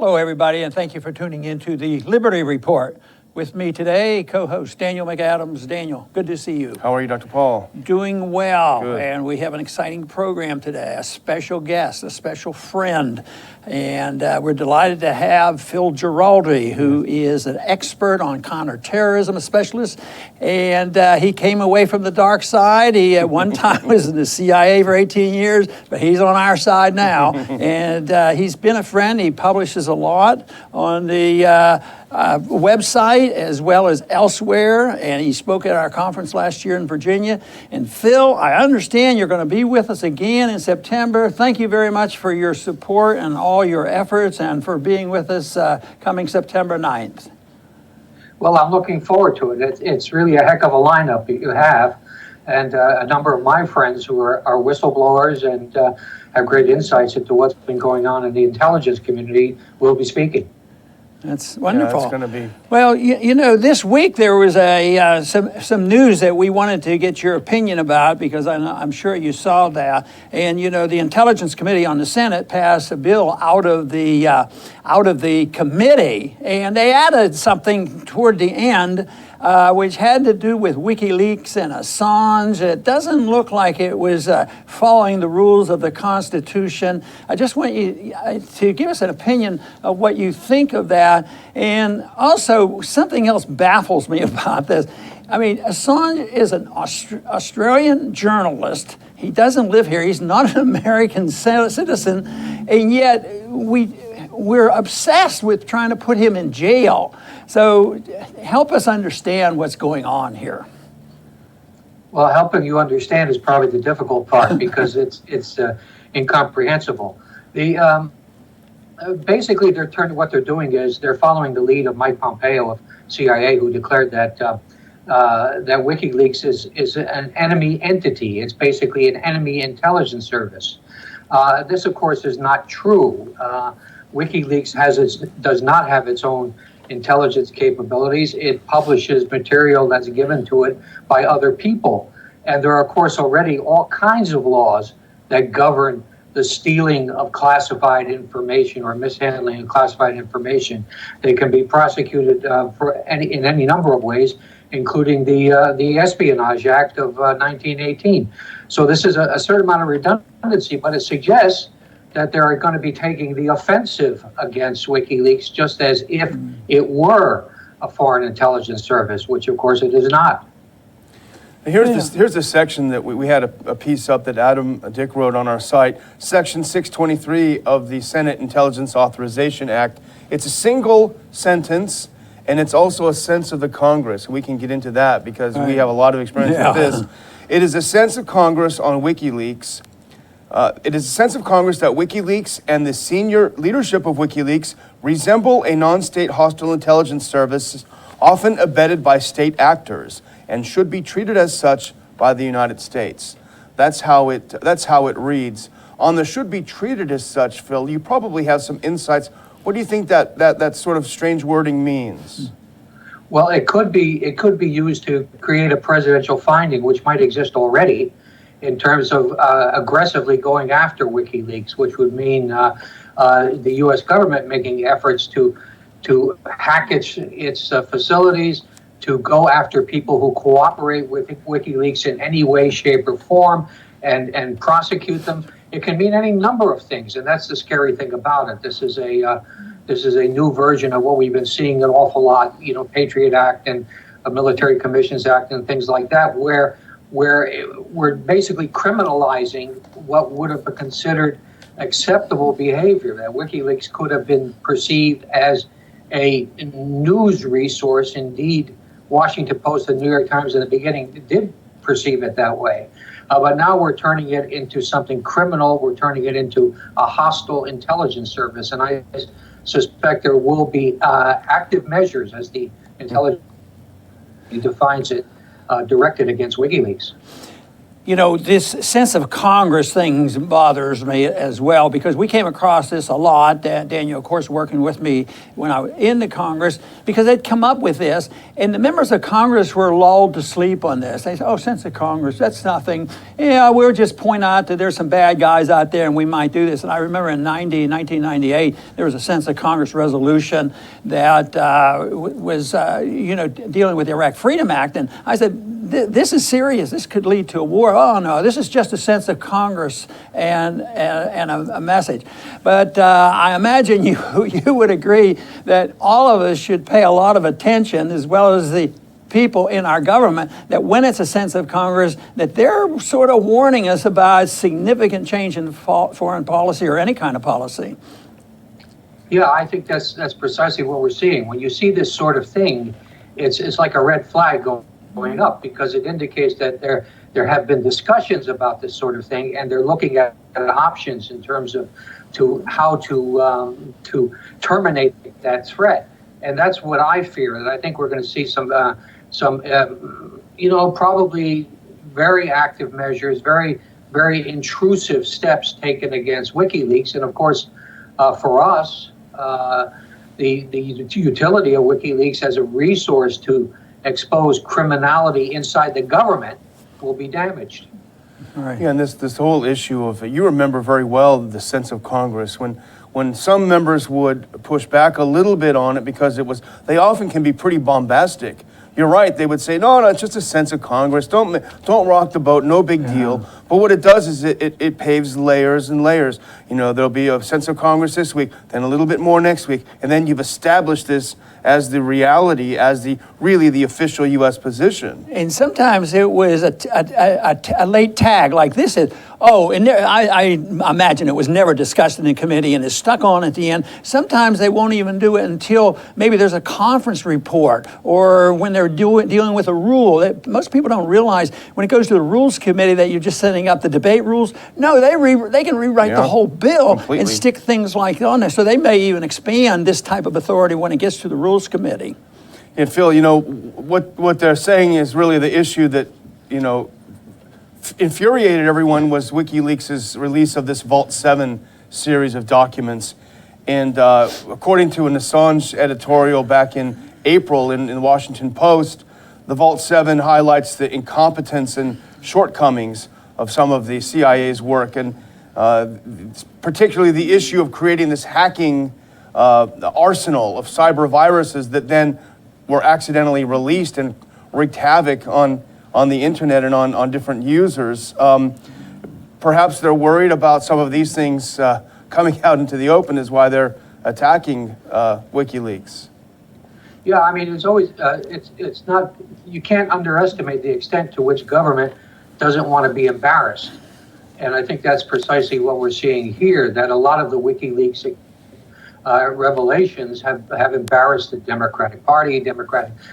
Hello, everybody, and thank you for tuning in to the Liberty Report. With me today, co-host Daniel McAdams. Daniel, good to see you. How are you, Dr. Paul? Doing well. Good. And we have an exciting program today, a special guest, a special friend. And we're delighted to have Phil Giraldi, who is an expert on counterterrorism, a specialist. And he came away from the dark side. He at one time was in the CIA for 18 years, but he's on our side now. And he's been a friend. He publishes a lot on the website as well as elsewhere, and he spoke at our conference last year in Virginia. And Phil, I understand you're going to be with us again in September. Thank you very much for your support and all your efforts and for being with us coming September 9th. Well, I'm looking forward to it. It's really a heck of a lineup that you have, and a number of my friends who are whistleblowers and have great insights into what's been going on in the intelligence community will be speaking. That's wonderful. Yeah, it's going to be. Well, you know, this week there was some news that we wanted to get your opinion about, because I'm sure you saw that. And you know, the Intelligence Committee on the Senate passed a bill out of the committee, and they added something toward the end, which had to do with Wikileaks and Assange. It doesn't look like it was following the rules of the Constitution. I just want you to give us an opinion of what you think of that. And also, something else baffles me about this. I mean, Assange is an Australian journalist. He doesn't live here. He's not an American citizen. And yet, we're obsessed with trying to put him in jail. So help us understand what's going on here. Well, helping you understand is probably the difficult part because it's incomprehensible. Basically, what they're doing is they're following the lead of Mike Pompeo of CIA, who declared that that WikiLeaks is an enemy entity. It's basically an enemy intelligence service. This, of course, is not true. WikiLeaks does not have its own intelligence capabilities. It publishes material that's given to it by other people. And there are, of course, already all kinds of laws that govern the stealing of classified information or mishandling of classified information. They can be prosecuted in any number of ways, including the Espionage Act of 1918. So this is a certain amount of redundancy, but it suggests that they are going to be taking the offensive against WikiLeaks, just as if it were a foreign intelligence service, which of course it is not. Here's the section that we had a piece up that Adam Dick wrote on our site. Section 623 of the Senate Intelligence Authorization Act. It's a single sentence, and it's also a sense of the Congress. We can get into that because we have a lot of experience with this. It is a sense of Congress on WikiLeaks. It is a sense of Congress that WikiLeaks and the senior leadership of WikiLeaks resemble a non-state hostile intelligence service, often abetted by state actors, and should be treated as such by the United States. That's how it reads. On the should be treated as such, Phil, you probably have some insights. What do you think that sort of strange wording means? Well, it could be used to create a presidential finding, which might exist already, in terms of aggressively going after WikiLeaks, which would mean the U.S. government making efforts to hack its facilities, to go after people who cooperate with WikiLeaks in any way, shape, or form, and prosecute them. It can mean any number of things, and that's the scary thing about it. This is a new version of what we've been seeing an awful lot, Patriot Act and a Military Commissions Act and things like that, where we're basically criminalizing what would have been considered acceptable behavior. That WikiLeaks could have been perceived as a news resource. Indeed, Washington Post and New York Times in the beginning did perceive it that way. But now we're turning it into something criminal. We're turning it into a hostile intelligence service. And I suspect there will be active measures, as the intelligence defines it, directed against WikiLeaks. you know, this sense of Congress thing bothers me as well, because we came across this a lot. Daniel, of course, working with me when I was in the Congress, because they'd come up with this, and the members of Congress were lulled to sleep on this. They said, oh, sense of Congress, that's nothing. Yeah, we'll just point out that there's some bad guys out there and we might do this. And I remember in 1998, there was a sense of Congress resolution that was, dealing with the Iraq Freedom Act. And I said, this is serious. This could lead to a war. Oh, no, this is just a sense of Congress and a message. But I imagine you would agree that all of us should pay a lot of attention, as well as the people in our government, that when it's a sense of Congress, that they're sort of warning us about significant change in foreign policy or any kind of policy. Yeah, I think that's precisely what we're seeing. When you see this sort of thing, it's like a red flag going up, because it indicates that there have been discussions about this sort of thing, and they're looking at options in terms of how to terminate that threat. And that's what I fear. That I think we're going to see some probably very active measures, very, very intrusive steps taken against WikiLeaks. And of course, for us, the utility of WikiLeaks as a resource to expose criminality inside the government will be damaged. Right. Yeah, and this whole issue of, you remember very well the sense of Congress, when some members would push back a little bit on it, because they often can be pretty bombastic. You're right, they would say, no, it's just a sense of Congress, don't rock the boat, no big deal. But what it does is it paves layers and layers. There'll be a sense of Congress this week, then a little bit more next week, and then you've established this as the reality, as the official U.S. position. And sometimes it was a late tag like this is, I imagine it was never discussed in the committee and is stuck on at the end. Sometimes they won't even do it until maybe there's a conference report, or when they're dealing with a rule. Most people don't realize when it goes to the Rules Committee that you're just setting up the debate rules. No, they can rewrite the whole bill completely, and stick things like on there. So they may even expand this type of authority when it gets to the Rules Committee. And Phil, what they're saying is really the issue that, infuriated everyone was WikiLeaks' release of this Vault 7 series of documents. And according to an Assange editorial back in April in the Washington Post, the Vault 7 highlights the incompetence and shortcomings of some of the CIA's work, and particularly the issue of creating this hacking arsenal of cyber viruses that then were accidentally released and wreaked havoc on the internet and on different users. Perhaps they're worried about some of these things coming out into the open, is why they're attacking WikiLeaks. Yeah, I mean, it's always, it's not, you can't underestimate the extent to which government doesn't want to be embarrassed. And I think that's precisely what we're seeing here, that a lot of the WikiLeaks revelations have embarrassed the Democratic Party,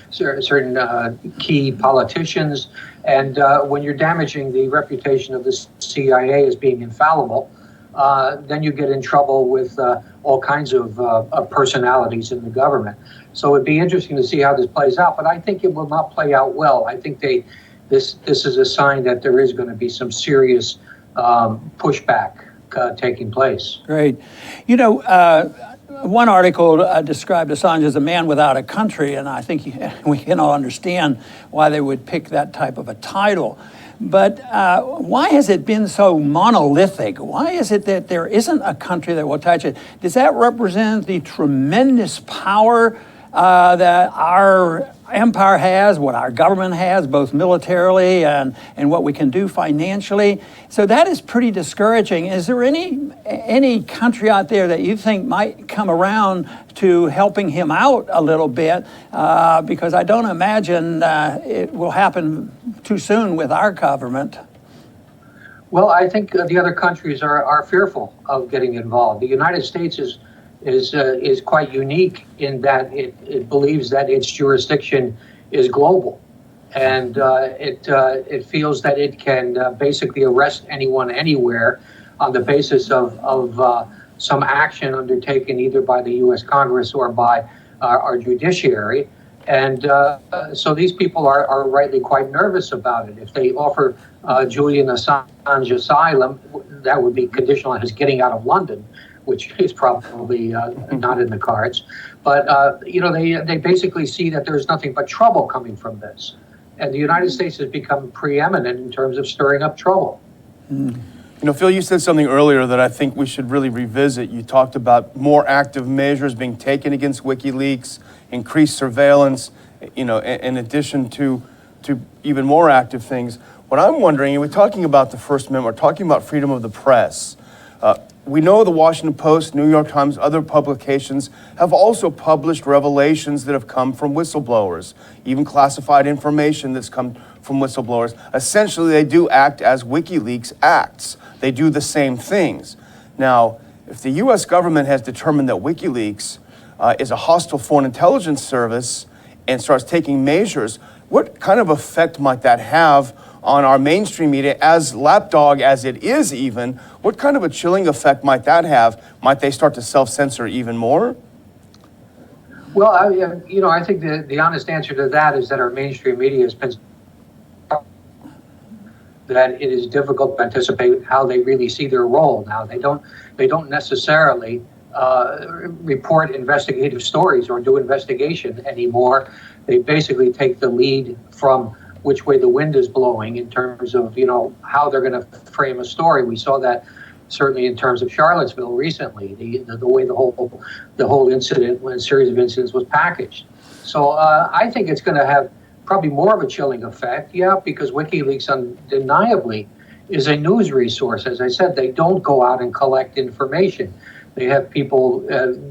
certain key politicians. And when you're damaging the reputation of the CIA as being infallible, then you get in trouble with all kinds of personalities in the government. So it'd be interesting to see how this plays out, but I think it will not play out well. I think this is a sign that there is going to be some serious pushback taking place. Great. One article described Assange as a man without a country, and I think we can all understand why they would pick that type of a title. But why has it been so monolithic? Why is it that there isn't a country that will touch it? Does that represent the tremendous power that our empire has, what our government has, both militarily and what we can do financially? So that is pretty discouraging. Is there any country out there that you think might come around to helping him out a little bit? Because I don't imagine it will happen too soon with our government. Well, I think the other countries are fearful of getting involved. The United States is quite unique in that it believes that its jurisdiction is global, and it feels that it can basically arrest anyone anywhere on the basis of some action undertaken either by the U.S. Congress or by our judiciary. And so these people are rightly quite nervous about it. If they offer Julian Assange asylum, that would be conditional on his getting out of London, which is probably not in the cards. But, they basically see that there's nothing but trouble coming from this. And the United States has become preeminent in terms of stirring up trouble. Phil, you said something earlier that I think we should really revisit. You talked about more active measures being taken against WikiLeaks, increased surveillance, in addition to even more active things. What I'm wondering, and we're talking about the First Amendment, we're talking about freedom of the press. We know the Washington Post, New York Times, other publications have also published revelations that have come from whistleblowers, even classified information that's come from whistleblowers. Essentially, they do act as WikiLeaks acts. They do the same things. Now, if the U.S. government has determined that WikiLeaks is a hostile foreign intelligence service and starts taking measures, what kind of effect might that have on our mainstream media, as lapdog as it is even? What kind of a chilling effect might that have? Might they start to self-censor even more? Well, I think the honest answer to that is that our mainstream media has been that it is difficult to anticipate how they really see their role now. They don't necessarily report investigative stories or do investigation anymore. They basically take the lead from which way the wind is blowing in terms of, how they're going to frame a story. We saw that certainly in terms of Charlottesville recently, the way the whole incident, when a series of incidents was packaged. So I think it's going to have probably more of a chilling effect, because WikiLeaks undeniably is a news resource. As I said, they don't go out and collect information. They have people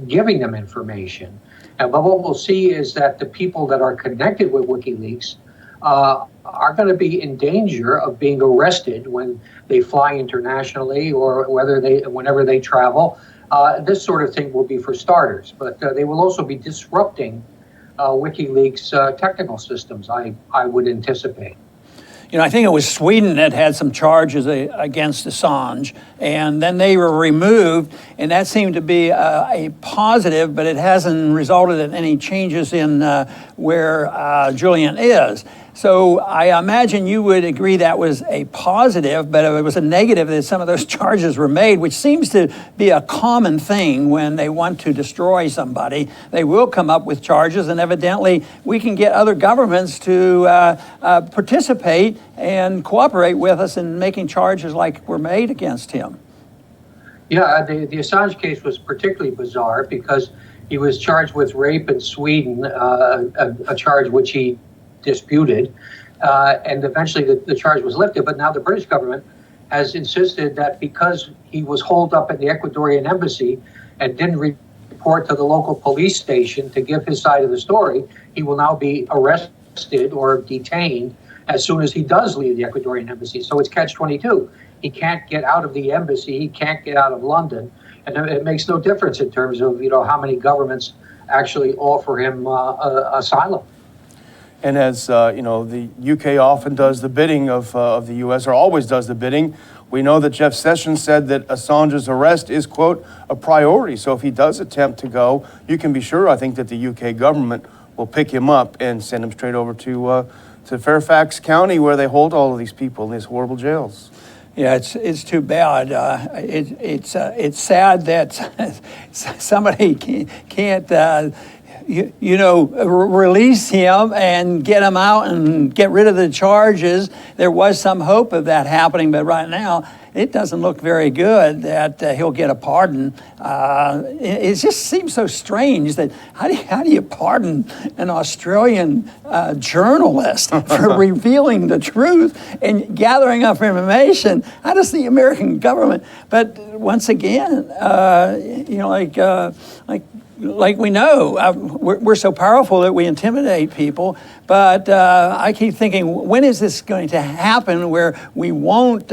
giving them information. But what we'll see is that the people that are connected with WikiLeaks are going to be in danger of being arrested when they fly internationally or whenever they travel. This sort of thing will be for starters, but they will also be disrupting WikiLeaks technical systems, I would anticipate. I think it was Sweden that had some charges against Assange, and then they were removed, and that seemed to be a positive, but it hasn't resulted in any changes in where Julian is. So I imagine you would agree that was a positive, but it was a negative that some of those charges were made, which seems to be a common thing when they want to destroy somebody. They will come up with charges, and evidently we can get other governments to participate and cooperate with us in making charges like were made against him. Yeah, the Assange case was particularly bizarre because he was charged with rape in Sweden, a charge which he disputed, and eventually the charge was lifted. But now the British government has insisted that because he was holed up at the Ecuadorian embassy and didn't report to the local police station to give his side of the story, he will now be arrested or detained as soon as he does leave the Ecuadorian embassy. So it's catch-22. He can't get out of the embassy. He can't get out of London. And it makes no difference in terms of, how many governments actually offer him asylum. And as the UK often does the bidding of the US, or always does the bidding, we know that Jeff Sessions said that Assange's arrest is, quote, a priority. So if he does attempt to go, you can be sure, I think, that the UK government will pick him up and send him straight over to Fairfax County, where they hold all of these people in these horrible jails. Yeah, it's too bad. It's sad that somebody can't release him and get him out and get rid of the charges. There was some hope of that happening, but right now it doesn't look very good that he'll get a pardon. It just seems so strange that how do you pardon an Australian journalist for revealing the truth and gathering up information? How does the American government? But once again, like we know, we're so powerful that we intimidate people, But I keep thinking, when is this going to happen where we won't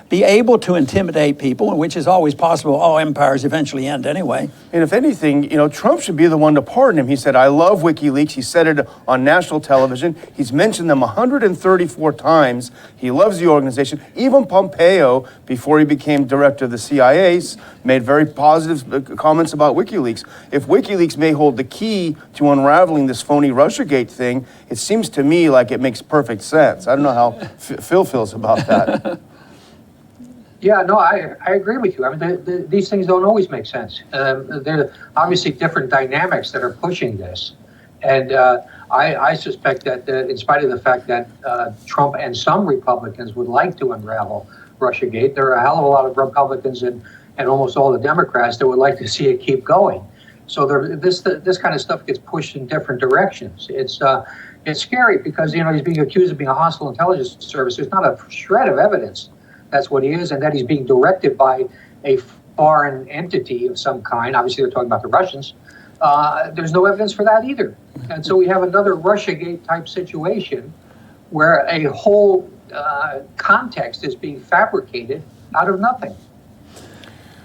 be able to intimidate people, which is always possible. All empires eventually end anyway. And if anything, Trump should be the one to pardon him. He said, I love WikiLeaks. He said it on national television. He's mentioned them 134 times. He loves the organization. Even Pompeo, before he became director of the CIA, made very positive comments about WikiLeaks. If WikiLeaks may hold the key to unraveling this phony Russiagate thing, it seems to me like it makes perfect sense. I don't know how Phil feels about that. Yeah, no, I agree with you. I mean, these things don't always make sense. There are obviously different dynamics that are pushing this. And I suspect that in spite of the fact that Trump and some Republicans would like to unravel Russiagate, there are a hell of a lot of Republicans and almost all the Democrats that would like to see it keep going. So this kind of stuff gets pushed in different directions. It's scary because, he's being accused of being a hostile intelligence service. There's not a shred of evidence that's what he is, and that he's being directed by a foreign entity of some kind. Obviously, they're talking about the Russians. There's no evidence for that either. And so we have another Russiagate type situation where a whole context is being fabricated out of nothing.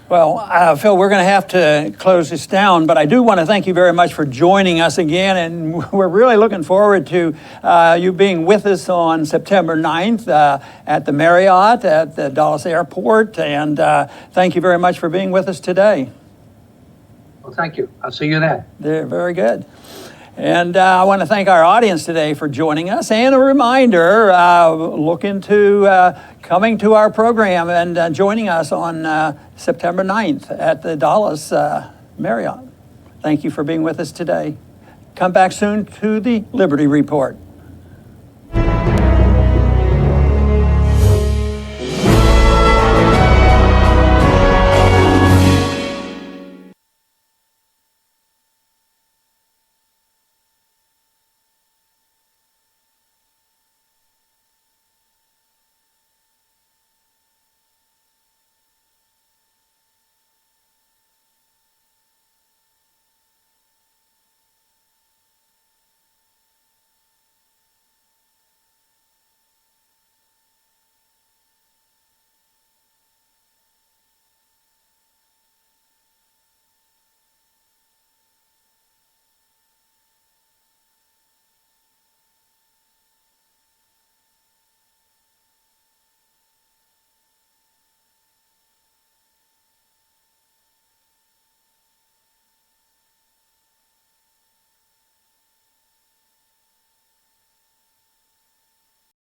Well, Phil, we're going to have to close this down, but I do want to thank you very much for joining us again, and we're really looking forward to you being with us on September 9th at the Marriott at the Dallas Airport, and thank you very much for being with us today. Well, thank you. I'll see you then. Very good. And I want to thank our audience today for joining us. And a reminder, look into coming to our program and joining us on September 9th at the Dallas Marriott. Thank you for being with us today. Come back soon to the Liberty Report.